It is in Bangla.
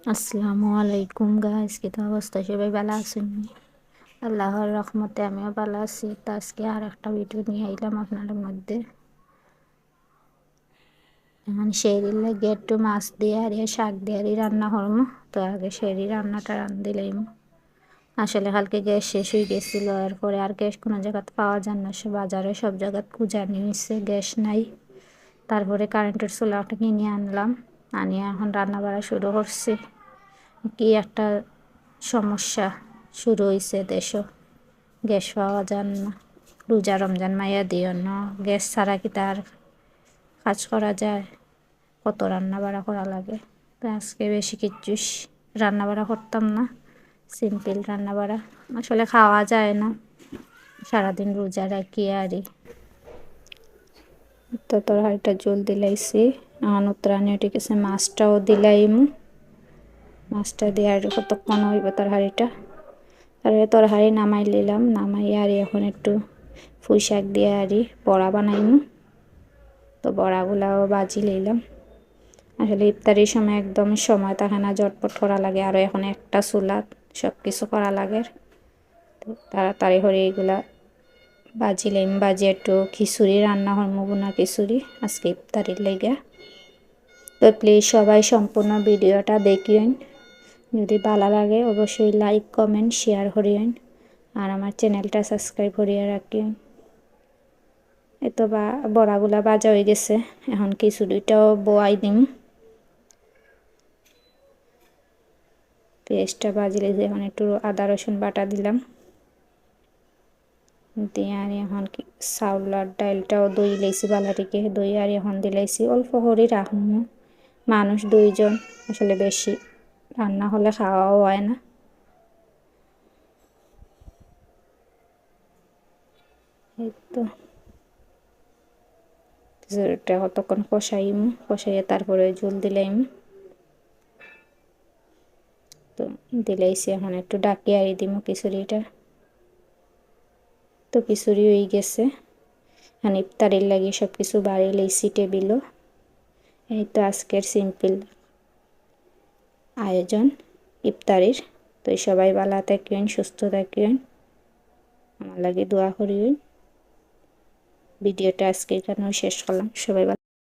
আসসালামু আলাইকুম গাইস, কি তো অবস্থা? সবাই ভালো আছেন? আল্লাহর রহমতে আমিও ভালো আছি। তো আজকে আর একটা ভিডিও নিয়ে আইলাম আপনাদের মধ্যে। এখন শেরির লাগে একটু মাছ দিয়ে আর শাক দিয়ে আর রান্না করবো। তো আগে শেরি রান্নাটা রান্ধিলাম। আসলে কালকে গ্যাস শেষ হয়ে গেছিল, এরপরে আর গ্যাস কোনো জায়গাতে পাওয়া যায় না, সে বাজারে সব জায়গায় খুঁজা নিয়েছে, গ্যাস নাই। তারপরে কারেন্টের চুলাটা কিনে আনলাম, আনিয়ে এখন রান্না বাড়া শুরু করছি। কি একটা সমস্যা শুরু হয়েছে দেশও, গ্যাস পাওয়া যান না। রোজা রমজান মাইয়া দিও না, গ্যাস ছাড়া কি তার কাজ করা যায়? কত রান্না বাড়া করা লাগে। তো আজকে বেশি কিচ্ছু রান্না বাড়া করতাম না, সিম্পল রান্না বাড়া। আসলে খাওয়া যায় না, সারাদিন রোজা রাখি আরই। তো তরকারিটা জল দিলাইছি, এখন উত্তরানি ঠিক আছে, মাছটাও দিলাইম। মাছটা দিয়ে আর কতক্ষণ হইব তরকারিটা। তারপরে তরকারি নামাই নিলাম, নামাই আর এখন একটু পুঁই শাক দিয়ে আরই বড়া বানাইমু। তো বড়াগুলাও বাজি লইলাম। আসলে ইফতারির সময় একদম সময় থাকে না, জটপট করা লাগে, আর এখন একটা চুলাত সব কিছু করা লাগে। তাড়াতাড়ি করে এইগুলা বাজি লইম। বাজি একটু খিচুড়ি রান্না করবো, বোনা খিচুড়ি আজকে ইফতারির লেগে। তো প্লিজ সবাই সম্পূর্ণ ভিডিওটা দেখিয়েন, যদি ভালো লাগে অবশ্যই লাইক কমেন্ট শেয়ার করিয়েন, আর আমার চ্যানেলটা সাবস্ক্রাইব করিয়ে রাখিয়েন। এতো বড়াগুলা ভাজা হয়ে গেছে, এখন খিচুড়িটাও বোয়াই দিম। পেঁয়াজটা ভাজলে এখন একটু আদা রসুন বাটা দিলাম, দিয়ে আর এখন চাউল আর ডাইলটাও দই লাইছি বালাটিকে, দই আর এখন দিলাইছি অল্প করে রাখবো, মানুষ 2 জন, আসলে বেশি রান্না হলে খাওয়াও হয় না। এই তো খিচুড়িটা কতক্ষণ কষাইয়ে তারপরে জল দিলাম। তো দিলাইছি, এখন একটু ডাকি আরি দিমু খিচুড়িটা। তো খিচুড়ি হয়ে গেছে, এখন ইফতারির লাগি সব কিছু বাড়ি লইছি টেবিলও। এই তো আজকের সিম্পল আয়োজন ইফতারির। তো সবাই ভালো থাকেন, সুস্থ থাকেন, আমার লাগে দোয়া করিবেন। ভিডিওটা আজকে এখানেও শেষ করলাম। সবাই